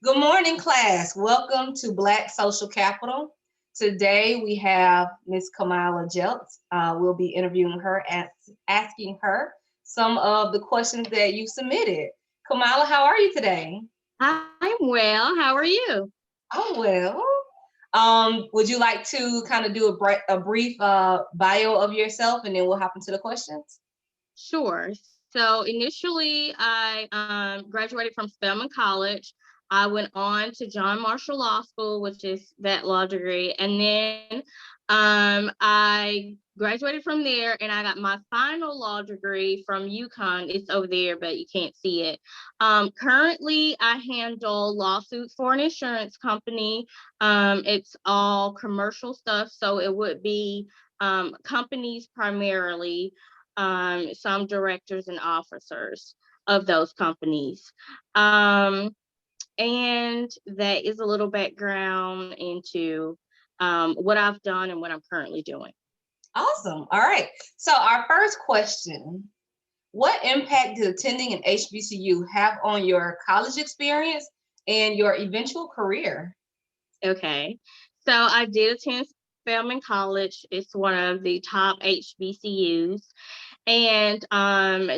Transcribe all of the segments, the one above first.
Good morning, class. Welcome to Black Social Capital. Today we have Miss Kamilah Jelks. We'll be interviewing her, asking her some of the questions that you submitted. Kamilah, how are you today? I'm well. How are you? I'm well. Would you like to kind of do a brief bio of yourself, and then we'll hop into the questions? Sure. So initially, I graduated from Spelman College. I went on to John Marshall Law School, which is that law degree, and then I graduated from there, and I got my final law degree from UConn. It's over there, but you can't see it. Currently, I handle lawsuits for an insurance company. It's all commercial stuff, so it would be companies primarily, some directors and officers of those companies. And that is a little background into what I've done and what I'm currently doing. Awesome. All right. So our first question, what impact did attending an HBCU have on your college experience and your eventual career? Okay. So I did attend Spelman College. It's one of the top HBCUs. And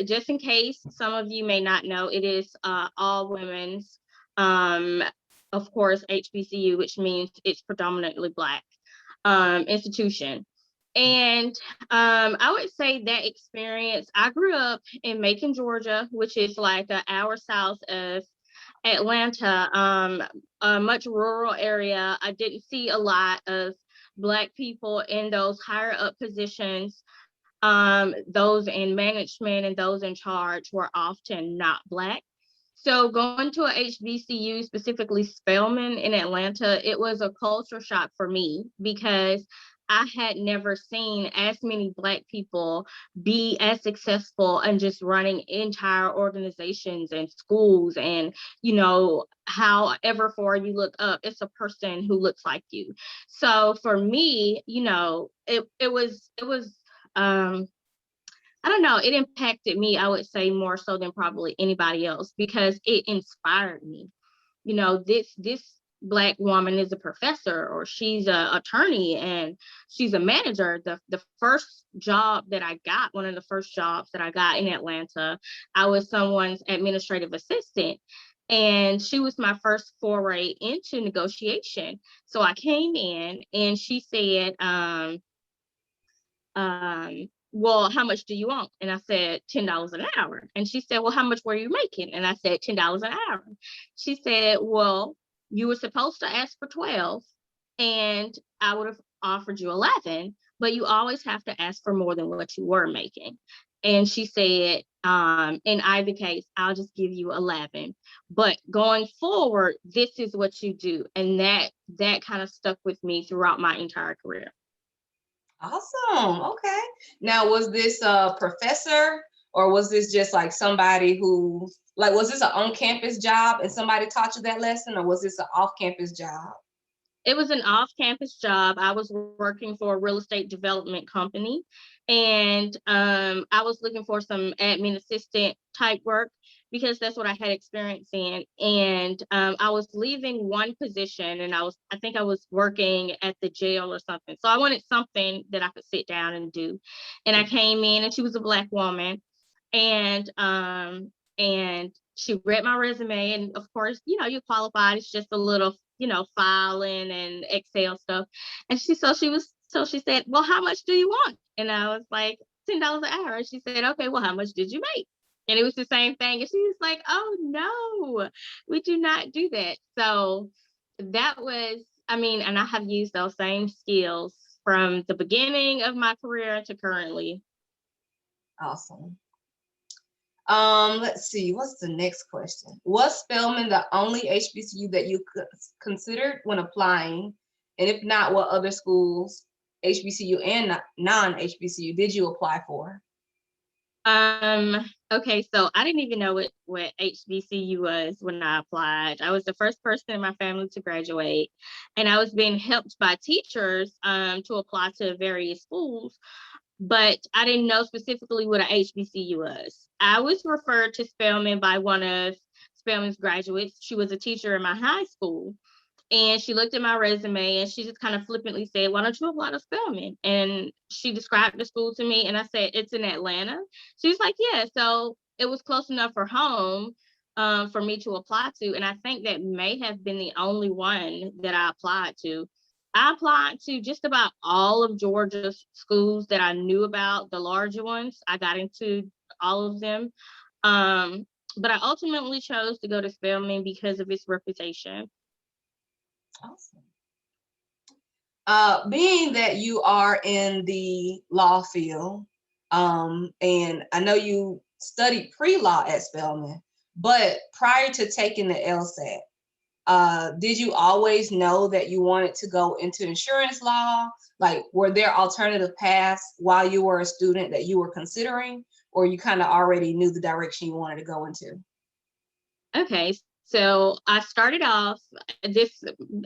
just in case some of you may not know, it is all women's, um, of course, HBCU, which means it's predominantly Black institution. And I would say that experience, I grew up in Macon, Georgia, which is like an hour south of Atlanta, a much rural area. I didn't see a lot of Black people in those higher up positions. Those in management and those in charge were often not Black. So going to a HBCU, specifically Spelman in Atlanta, it was a culture shock for me because I had never seen as many Black people be as successful and just running entire organizations and schools. And, however far you look up, it's a person who looks like you. So for me, it was I don't know, it impacted me, I would say, more so than probably anybody else because it inspired me. This Black woman is a professor, or she's an attorney, and she's a manager. The first job that I got, one of the first jobs that I got in Atlanta, I was someone's administrative assistant. And she was my first foray into negotiation. So I came in and she said, well, how much do you want? And I said, $10 an hour. And she said, well, how much were you making? And I said, $10 an hour. She said, well, you were supposed to ask for 12 and I would have offered you 11, but you always have to ask for more than what you were making. And she said, in either case, I'll just give you 11. But going forward, this is what you do. And that kind of stuck with me throughout my entire career. Awesome. Okay. Now, was this a professor or was this just like somebody who, like, was this an on-campus job and somebody taught you that lesson, or was this an off-campus job? It was an off-campus job. I was working for a real estate development company, and I was looking for some admin assistant type work because that's what I had experience in. And I was leaving one position, and I think I was working at the jail or something. So I wanted something that I could sit down and do. And I came in, and she was a Black woman, and she read my resume, and of course, you qualified. It's just a little, filing and Excel stuff. And she said, well, how much do you want? And I was like, $10 an hour. And she said, okay, well, how much did you make? And it was the same thing. And she was like, oh no, we do not do that. So that was, and I have used those same skills from the beginning of my career to currently. Awesome. Let's see, what's the next question? Was Spelman the only HBCU that you considered when applying? And if not, what other schools, HBCU and non-HBCU, did you apply for? Okay, so I didn't even know what HBCU was when I applied. I was the first person in my family to graduate, and I was being helped by teachers to apply to various schools, but I didn't know specifically what a HBCU was. I was referred to Spelman by one of Spelman's graduates. She was a teacher in my high school. And she looked at my resume and she just kind of flippantly said, "Why don't you apply to Spelman?" And she described the school to me and I said, "It's in Atlanta." She was like, "Yeah." So it was close enough for home for me to apply to. And I think that may have been the only one that I applied to. I applied to just about all of Georgia's schools that I knew about, the larger ones. I got into all of them. But I ultimately chose to go to Spelman because of its reputation. Awesome. Being that you are in the law field, and I know you studied pre-law at Spelman, but prior to taking the LSAT, did you always know that you wanted to go into insurance law? Like, were there alternative paths while you were a student that you were considering, or you kind of already knew the direction you wanted to go into? Okay, so I started off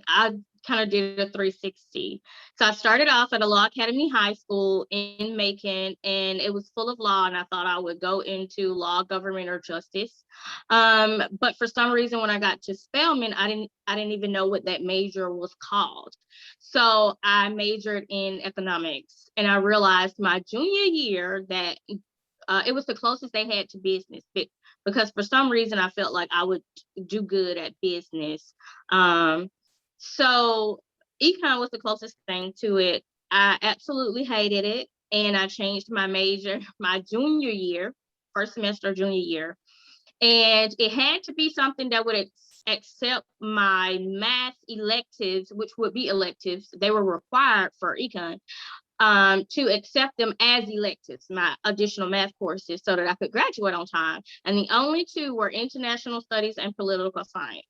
I kind of did a 360. So I started off at a law academy high school in Macon, and it was full of law, and I thought I would go into law, government, or justice. But for some reason, when I got to Spelman, I didn't even know what that major was called. So I majored in economics, and I realized my junior year that it was the closest they had to business, because for some reason I felt like I would do good at business. So econ was the closest thing to it. I absolutely hated it, and I changed my major my junior year, first semester junior year, and it had to be something that would accept my math electives, which would be electives. They were required for econ, to accept them as electives, my additional math courses, so that I could graduate on time. And the only two were international studies and political science.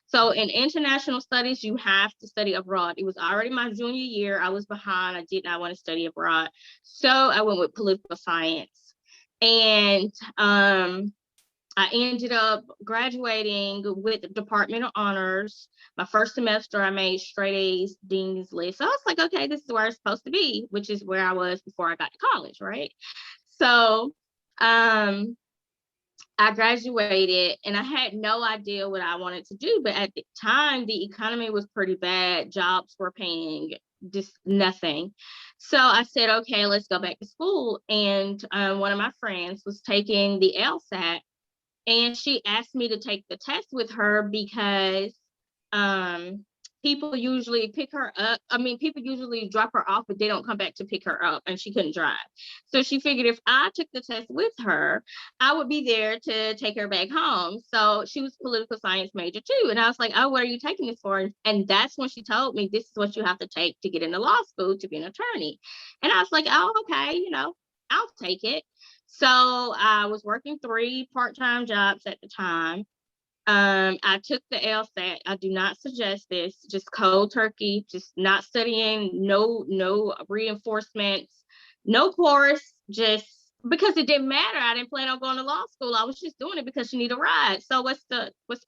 So in international studies, you have to study abroad. It was already my junior year. I was behind. I did not want to study abroad. So I went with political science. And I ended up graduating with departmental honors. My first semester, I made straight A's, Dean's List. So I was like, okay, this is where I'm supposed to be, which is where I was before I got to college, right? So I graduated and I had no idea what I wanted to do. But at the time, the economy was pretty bad. Jobs were paying just nothing. So I said, okay, let's go back to school. And one of my friends was taking the LSAT. And she asked me to take the test with her because people usually pick her up. I mean, people usually drop her off, but they don't come back to pick her up, and she couldn't drive. So she figured if I took the test with her, I would be there to take her back home. So she was a political science major too. And I was like, oh, what are you taking this for? And that's when she told me, this is what you have to take to get into law school to be an attorney. And I was like, oh, okay, I'll take it. So I was working 3 part-time jobs at the time. I took the LSAT. I do not suggest this. Just cold turkey, just not studying, no reinforcements, no course, just because it didn't matter. I didn't plan on going to law school. I was just doing it because you need a ride. So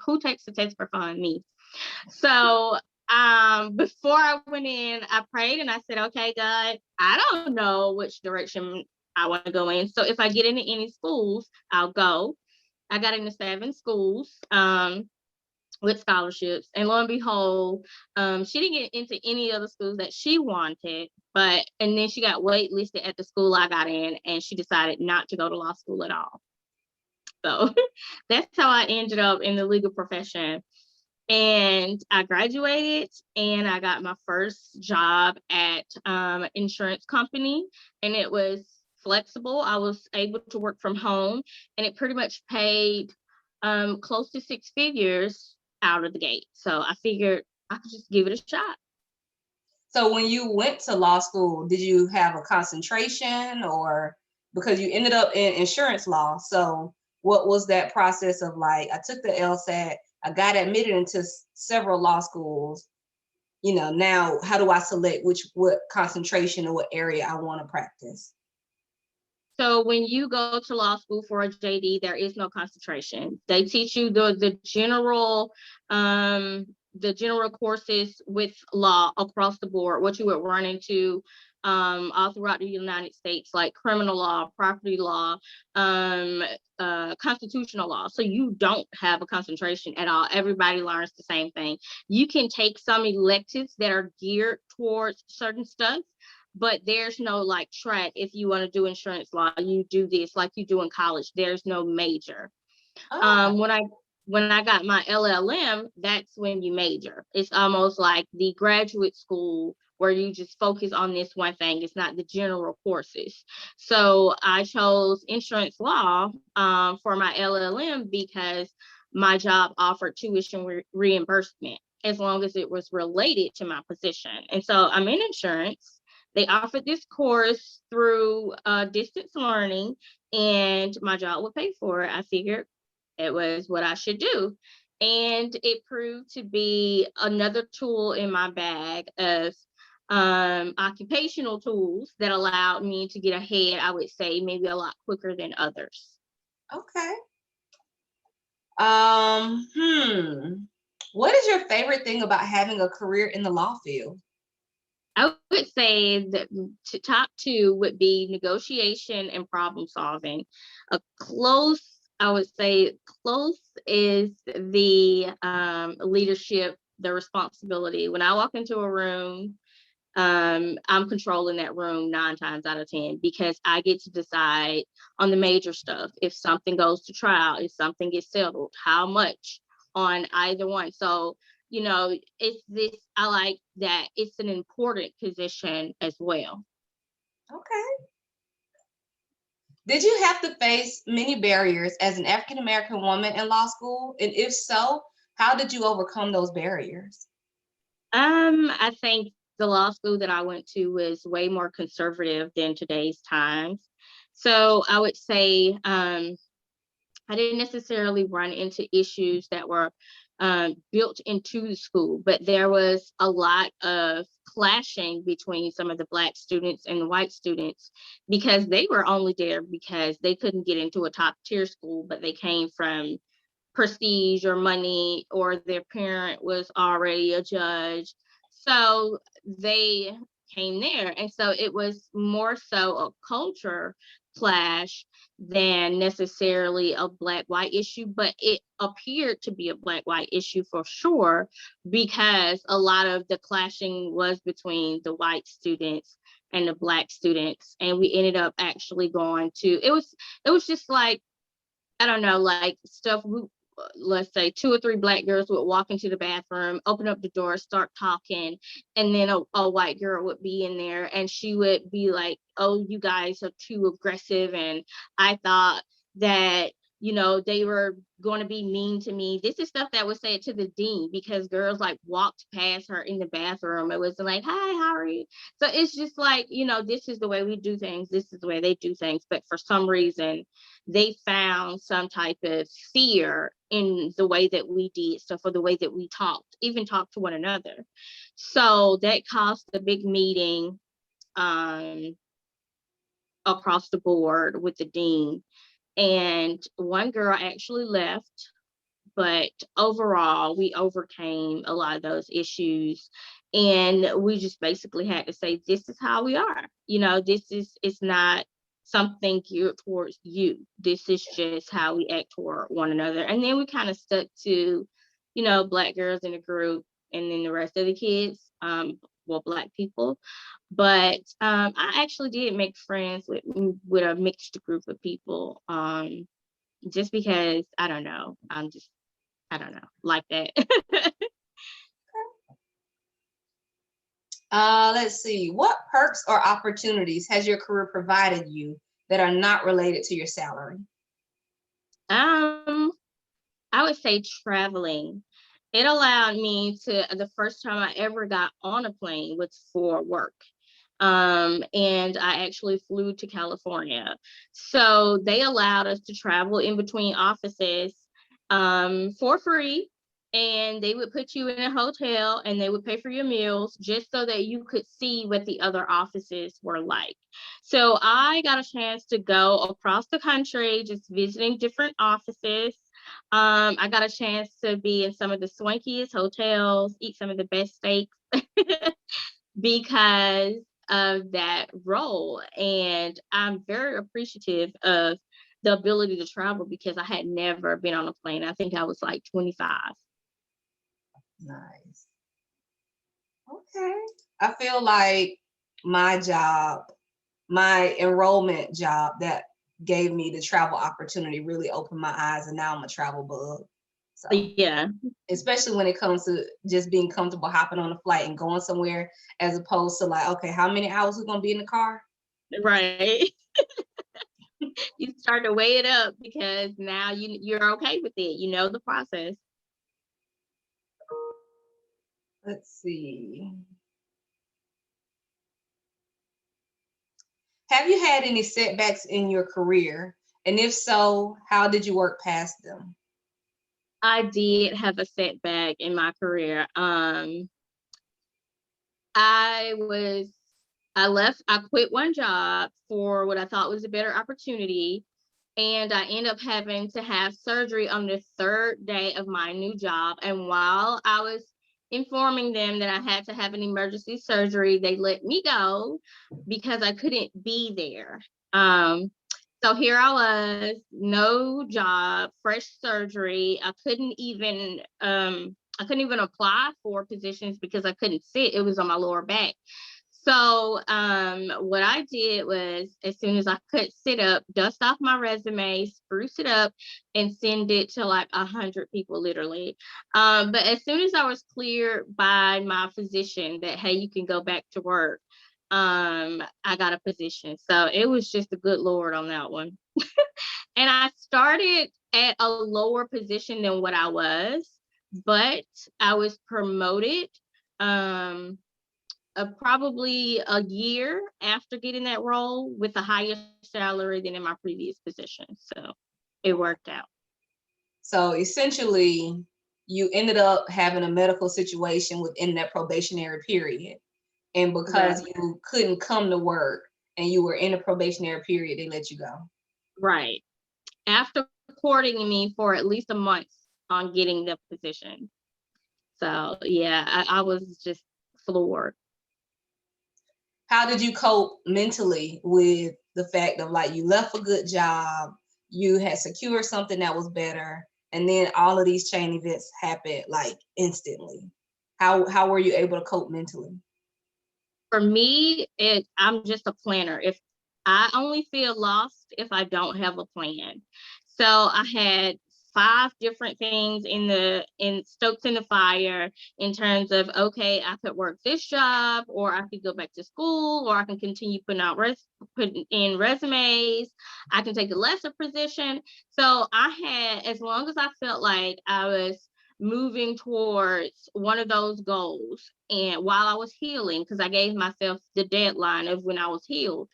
who takes the test for fun? Me. So before I went in, I prayed and I said, okay, God, I don't know which direction I want to go in. So if I get into any schools, I'll go. I got into 7 schools with scholarships. And lo and behold, she didn't get into any of the schools that she wanted. And then she got waitlisted at the school I got in, and she decided not to go to law school at all. So that's how I ended up in the legal profession. And I graduated and I got my first job at an insurance company, and it was flexible. I was able to work from home, and it pretty much paid close to 6 figures out of the gate. So I figured I could just give it a shot. So when you went to law school, did you have a concentration, or because you ended up in insurance law? So what was that process of, like, I took the LSAT, I got admitted into several law schools, now how do I select what concentration or what area I want to practice? So when you go to law school for a JD, there is no concentration. They teach you the general courses with law across the board, what you would run into all throughout the United States, like criminal law, property law, constitutional law. So you don't have a concentration at all. Everybody learns the same thing. You can take some electives that are geared towards certain stuff, but there's no like track. If you want to do insurance law, you do this like you do in college. There's no major. Oh, When I got my LLM, that's when you major. It's almost like the graduate school where you just focus on this one thing. It's not the general courses. So I chose insurance law for my LLM because my job offered tuition reimbursement as long as it was related to my position. And so I'm in insurance. They offered this course through distance learning, and my job would pay for it. I figured it was what I should do. And it proved to be another tool in my bag of occupational tools that allowed me to get ahead, I would say, maybe a lot quicker than others. okay. What is your favorite thing about having a career in the law field? I would say that top two would be negotiation and problem solving. I would say close is the leadership, the responsibility. When I walk into a room, I'm controlling that room 9 times out of 10 because I get to decide on the major stuff. If something goes to trial, if something gets settled, how much on either one. So, it's this, I like that it's an important position as well. Okay. Did you have to face many barriers as an African American woman in law school? And if so, how did you overcome those barriers? I think the law school that I went to was way more conservative than today's times. So I would say I didn't necessarily run into issues that were built into the school, but there was a lot of clashing between some of the Black students and the white students because they were only there because they couldn't get into a top tier school, but they came from prestige or money, or their parent was already a judge. So they came there. And so it was more so a culture clash than necessarily a Black white issue, but it appeared to be a Black white issue for sure, because a lot of the clashing was between the white students and the Black students. And we ended up actually going to, it was just like, I don't know, like stuff. Let's say 2 or 3 Black girls would walk into the bathroom, open up the door, start talking, and then a white girl would be in there and she would be like, oh, you guys are too aggressive. And I thought that, they were going to be mean to me. This is stuff that was said to the dean because girls like walked past her in the bathroom. It was like, hi, how are you? So it's just like, this is the way we do things. This is the way they do things. But for some reason, they found some type of fear in the way that we did stuff or the way that we even talked to one another. So that caused a big meeting across the board with the dean. And one girl actually left, but overall, we overcame a lot of those issues. And we just basically had to say, this is how we are. It's not something geared towards you. This is just how we act toward one another. And then we kind of stuck to, Black girls in the group and then the rest of the kids, Black people. But I actually did make friends with a mixed group of people, just because I don't know, like that. Let's see. What perks or opportunities has your career provided you that are not related to your salary? I would say traveling. It allowed me to, the first time I ever got on a plane was for work. And I actually flew to California. So they allowed us to travel in between offices for free. And they would put you in a hotel and they would pay for your meals just so that you could see what the other offices were like. So I got a chance to go across the country, just visiting different offices. I got a chance to be in some of the swankiest hotels, eat some of the best steaks because of that role. And I'm very appreciative of the ability to travel because I had never been on a plane. I think I was like 25. Nice. Okay. I feel like my job, my enrollment job that gave me the travel opportunity really opened my eyes, and now I'm a travel bug. So Yeah. especially when it comes to just being comfortable hopping on a flight and going somewhere, as opposed to like, okay, how many hours we gonna be in the car? Right. You start to weigh it up because now you're okay with it. You know the process. Let's see. Have you had any setbacks in your career? And if so, how did you work past them? I did have a setback in my career. I quit one job for what I thought was a better opportunity. And I ended up having to have surgery on the third day of my new job. And while I was informing them that I had to have an emergency surgery, they let me go because I couldn't be there. So here I was, no job, fresh surgery. I couldn't even apply for positions because I couldn't sit. It was on my lower back. So what I did was, as soon as I could sit up, dust off my resume, spruce it up, and send it to like 100 people, literally. But as soon as I was cleared by my physician that, hey, you can go back to work, I got a position. So it was just a good Lord on that one. And I started at a lower position than what I was, but I was promoted. Um, Probably a year after getting that role with a higher salary than in my previous position. So it worked out. So essentially, you ended up having a medical situation within that probationary period. And because Right. you couldn't come to work and you were in a probationary period, they let you go. Right. After courting me for at least a month on getting the position. So yeah, I was just floored. How did you cope mentally with the fact of like you left a good job, you had secured something that was better, and then all of these chain events happened like instantly? How were you able to cope mentally? For me, I'm just a planner. If I only feel lost if I don't have a plan. So I had 5 different things in stokes in the fire in terms of, okay, I could work this job, or I could go back to school, or I can continue putting in resumes. I can take a lesser position. So I had, as long as I felt like I was moving towards one of those goals, and while I was healing, because I gave myself the deadline of when I was healed,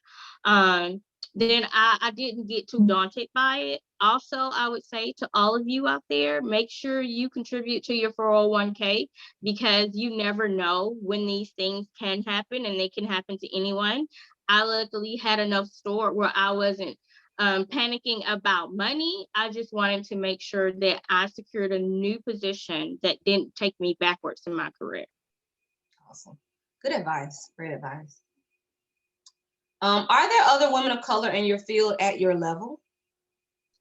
then I didn't get too daunted by it. Also, I would say to all of you out there, make sure you contribute to your 401k, because you never know when these things can happen, and they can happen to anyone. I luckily had enough stored where I wasn't panicking about money. I just wanted to make sure that I secured a new position that didn't take me backwards in my career. Awesome. Good advice. Great advice. Are there other women of color in your field at your level?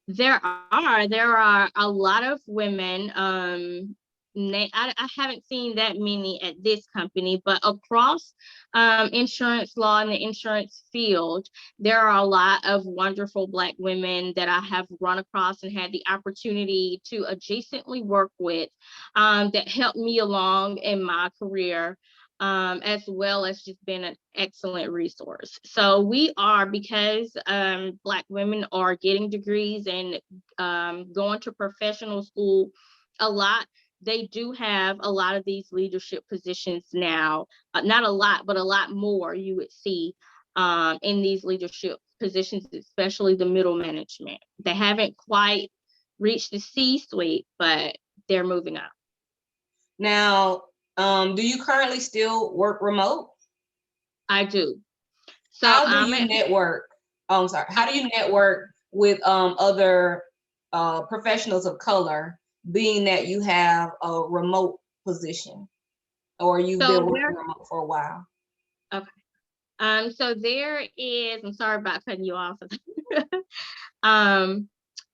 There are a lot of women. I haven't seen that many at this company, but across insurance law and the insurance field, there are a lot of wonderful Black women that I have run across and had the opportunity to adjacently work with, that helped me along in my career. As well as just been an excellent resource. So we are, because Black women are getting degrees and going to professional school a lot, they do have a lot of these leadership positions now. Not a lot, but a lot more you would see in these leadership positions, especially the middle management. They haven't quite reached the C-suite, but they're moving up. Now, do you currently still work remote? I do. So How do you network? Oh, I'm sorry. How do you network with other professionals of color, being that you have a remote position or you've been So working there, remote for a while? okay. So there is, I'm sorry about cutting you off. um,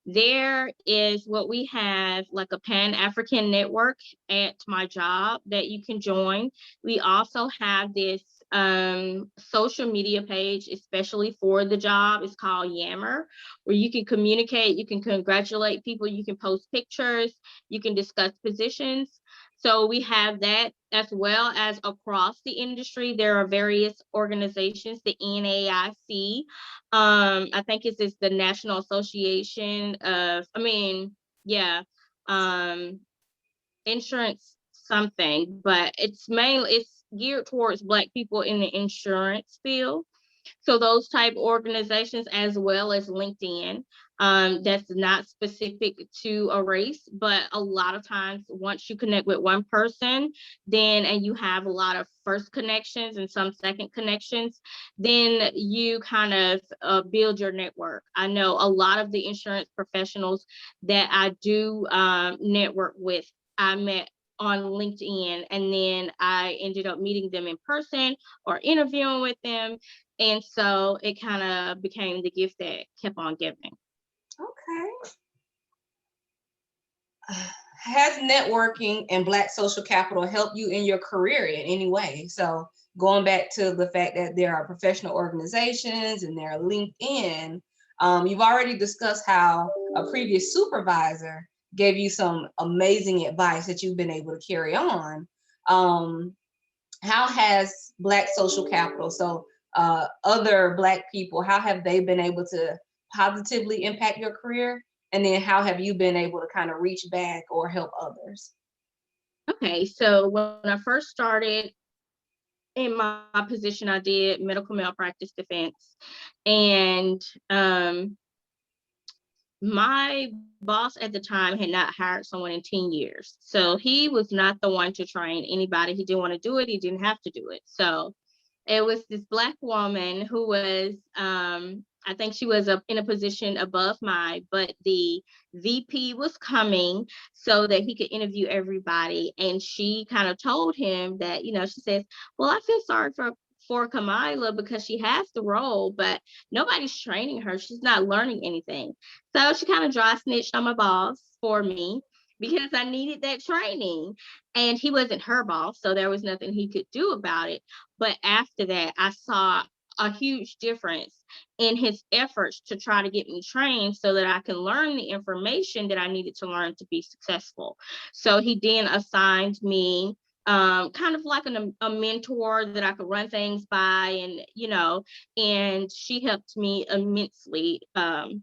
there is what we have, like a Pan-African network at my job that you can join. We also have this social media page, especially for the job. It's called Yammer, where you can communicate, you can congratulate people, you can post pictures, you can discuss positions. So we have that, as well as across the industry. There are various organizations, the NAIC. I think it's the National Association of, yeah, um, insurance something, but it's geared towards Black people in the insurance field. So those type organizations, as well as LinkedIn, that's not specific to a race, but a lot of times once you connect with one person, and you have a lot of first connections and some second connections, then you kind of build your network. I know a lot of the insurance professionals that I do network with, I met on LinkedIn, and then I ended up meeting them in person or interviewing with them. And so it kind of became the gift that kept on giving. Okay. Has networking and Black social capital helped you in your career in any way? So going back to the fact that there are professional organizations and there are LinkedIn, you've already discussed how a previous supervisor gave you some amazing advice that you've been able to carry on. How has Black social capital, so other Black people, how have they been able to positively impact your career? And then how have you been able to kind of reach back or help others? Okay, so when I first started in my position, I did medical malpractice defense. And my boss at the time had not hired someone in 10 years. So he was not the one to train anybody. He didn't want to do it. He didn't have to do it. So it was this Black woman who was, I think she was in a position above mine, but the VP was coming so that he could interview everybody. And she kind of told him that, she says, well, I feel sorry for Kamilah because she has the role, but nobody's training her. She's not learning anything. So she kind of dry snitched on my boss for me because I needed that training. And he wasn't her boss, so there was nothing he could do about it. But after that, I saw a huge difference in his efforts to try to get me trained so that I can learn the information that I needed to learn to be successful. So he then assigned me kind of like a mentor that I could run things by, and she helped me immensely. And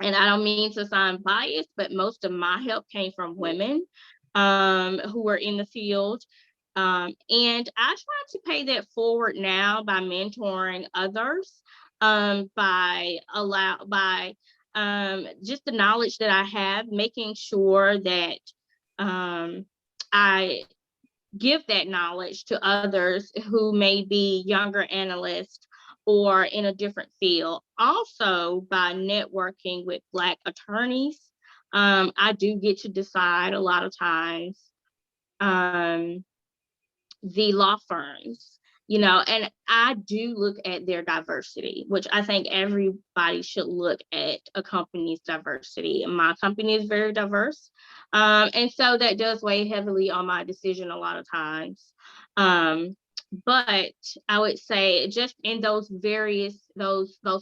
I don't mean to sound biased, but most of my help came from women who were in the field. And I try to pay that forward now by mentoring others, by just the knowledge that I have, making sure that I give that knowledge to others who may be younger analysts or in a different field. Also, by networking with Black attorneys, I do get to decide a lot of times the law firms, and I do look at their diversity, which I think everybody should look at a company's diversity. My company is very diverse. And so that does weigh heavily on my decision a lot of times. But I would say just in those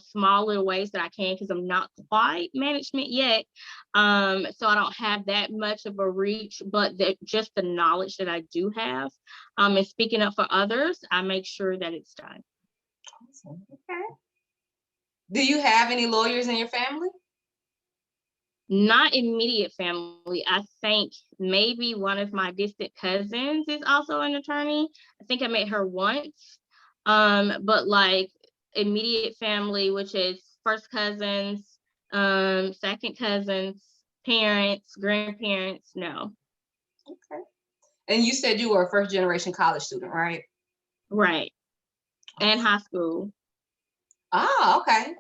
small little ways that I can, because I'm not quite management yet. So I don't have that much of a reach, but just the knowledge that I do have, and speaking up for others, I make sure that it's done. Awesome. Okay. Do you have any lawyers in your family? Not immediate family. I think maybe one of my distant cousins is also an attorney. I think I met her once. But like immediate family, which is first cousins, second cousins, parents, grandparents, no. Okay. And you said you were a first generation college student, right? Right. And high school. Ah, okay.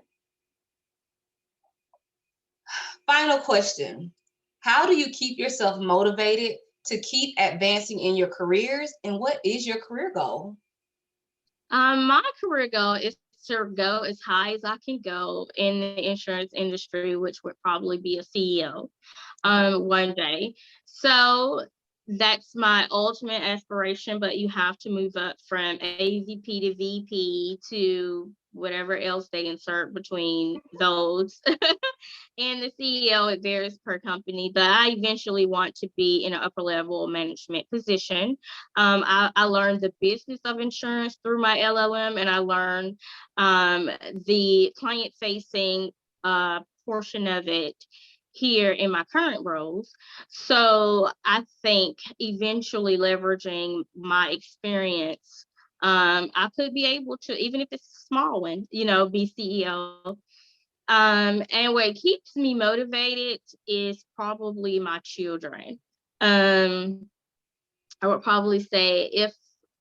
Final question. How do you keep yourself motivated to keep advancing in your careers? And what is your career goal? My career goal is to go as high as I can go in the insurance industry, which would probably be a CEO one day. So that's my ultimate aspiration, but you have to move up from AVP to VP to whatever else they insert between those. And the CEO, it varies per company, but I eventually want to be in an upper level management position. I learned the business of insurance through my LLM, and I learned the client facing portion of it here in my current roles. So I think eventually leveraging my experience, I could be able to, even if it's a small one, be CEO. And what keeps me motivated is probably my children. I would probably say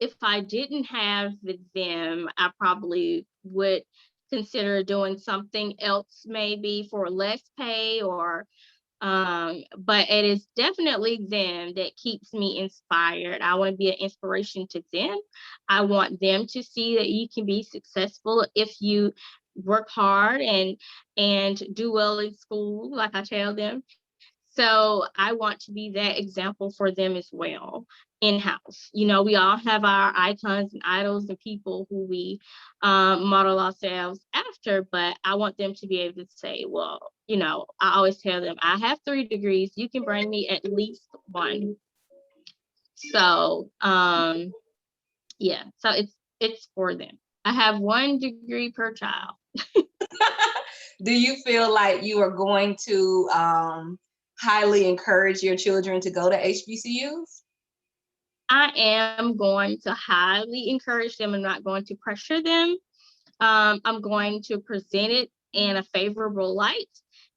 if I didn't have them, I probably would consider doing something else, maybe for less pay, or but it is definitely them that keeps me inspired. I want to be an inspiration to them. I want them to see that you can be successful if you work hard and do well in school, like I tell them. So I want to be that example for them as well in-house. We all have our icons and idols and people who we model ourselves after, but I want them to be able to say, well, I always tell them, I have 3 degrees, you can bring me at least 1. So yeah, so it's for them. I have 1 degree per child. Do you feel like you are going to highly encourage your children to go to HBCUs? I am going to highly encourage them. I'm not going to pressure them. I'm going to present it in a favorable light,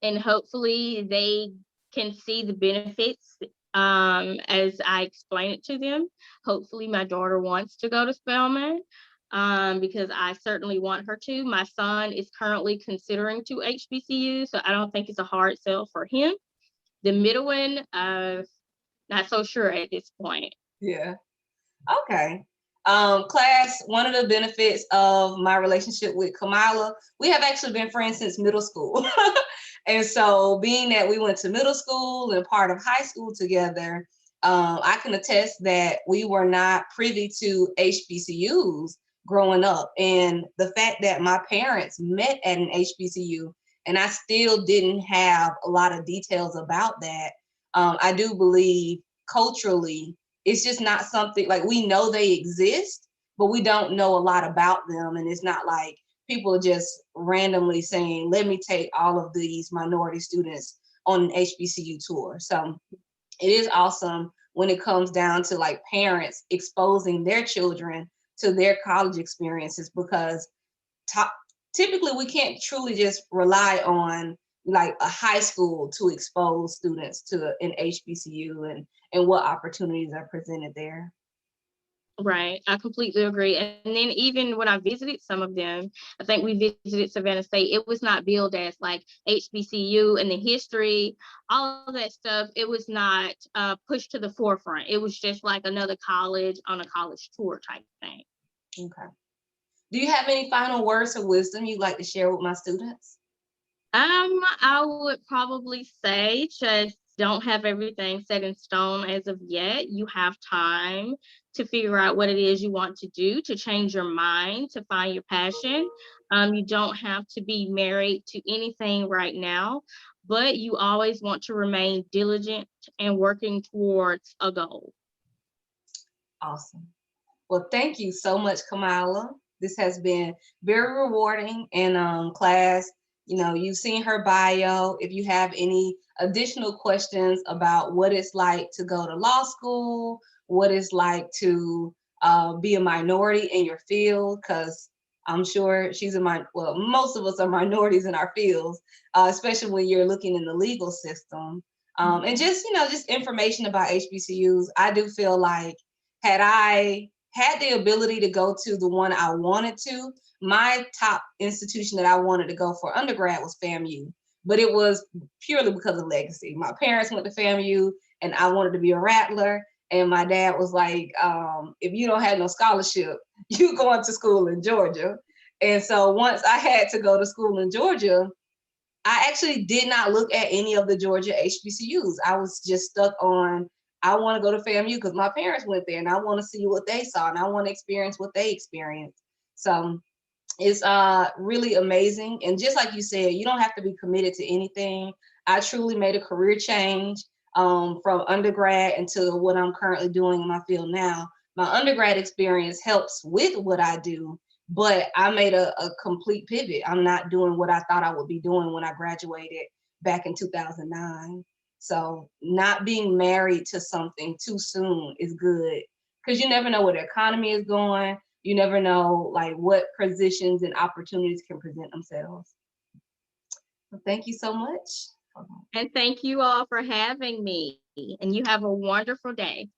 and hopefully they can see the benefits as I explain it to them. Hopefully my daughter wants to go to Spelman because I certainly want her to. My son is currently considering to HBCU, so I don't think it's a hard sell for him. The middle one, not so sure at this point. Yeah. Okay. Class, one of the benefits of my relationship with Kamilah, we have actually been friends since middle school. And so being that we went to middle school and part of high school together, I can attest that we were not privy to HBCUs growing up. And the fact that my parents met at an HBCU and I still didn't have a lot of details about that, I do believe culturally, it's just not something like we know they exist, but we don't know a lot about them. And it's not like people are just randomly saying, let me take all of these minority students on an HBCU tour. So it is awesome when it comes down to like parents exposing their children to their college experiences, because typically we can't truly just rely on like a high school to expose students to an HBCU and what opportunities are presented there. Right. I completely agree. And then even when I visited some of them, I think we visited Savannah State, it was not billed as like HBCU, and the history, all of that stuff, it was not pushed to the forefront. It was just like another college on a college tour type thing. Okay. Do you have any final words of wisdom you'd like to share with my students? I would probably say just don't have everything set in stone as of yet. You have time to figure out what it is you want to do, to change your mind, to find your passion. You don't have to be married to anything right now, but you always want to remain diligent and working towards a goal. Awesome. Well, thank you so much, Kamilah. This has been very rewarding. And class, you've seen her bio. If you have any additional questions about what it's like to go to law school, what it's like to be a minority in your field, because I'm sure most of us are minorities in our fields, especially when you're looking in the legal system. And just information about HBCUs. I do feel like had I had the ability to go to the one I wanted to, my top institution that I wanted to go for undergrad was FAMU, but it was purely because of legacy. My parents went to FAMU and I wanted to be a Rattler. And my dad was like, if you don't have no scholarship, you going to school in Georgia. And so once I had to go to school in Georgia, I actually did not look at any of the Georgia HBCUs. I was just stuck on, I want to go to FAMU because my parents went there and I want to see what they saw and I want to experience what they experienced. So it's really amazing. And just like you said, you don't have to be committed to anything. I truly made a career change from undergrad into what I'm currently doing in my field now. My undergrad experience helps with what I do, but I made a complete pivot. I'm not doing what I thought I would be doing when I graduated back in 2009. So not being married to something too soon is good because you never know where the economy is going. You never know like what positions and opportunities can present themselves. So thank you so much. And thank you all for having me. And you have a wonderful day.